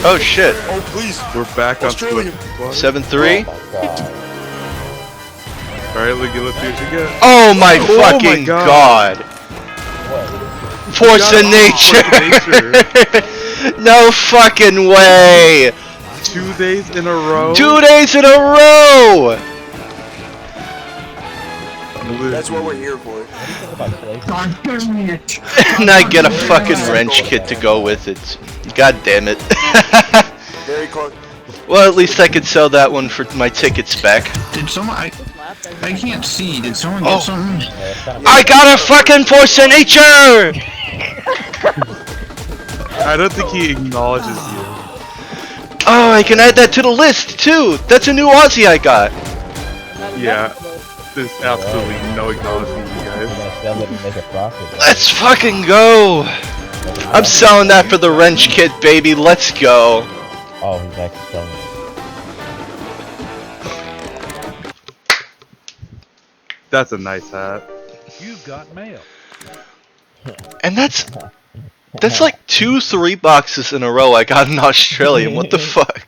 Oh shit. Oh please. We're back on Australium. 7-3. Alright, let's see what you get. Oh my Oh my fucking God. god. Force of nature. No fucking way. 2 days in a row. 2 days in a row. That's what we're here for. And I get a fucking wrench kit to go with it. God damn it. Very close. Well, at least I could sell that one for my tickets back. Did someone? I can't see. Did someone get something? I got a fucking force of nature. I don't think he acknowledges you. Oh, I can add that to the list too. That's a new Aussie I got. Yeah. There's absolutely no acknowledgement, you guys. Let's fucking go. I'm selling that for the wrench kit, baby. Let's go. Oh, he's actually selling it. That's a nice hat. You've got mail. And that's like 2-3 boxes in a row I got in Australium. What the fuck?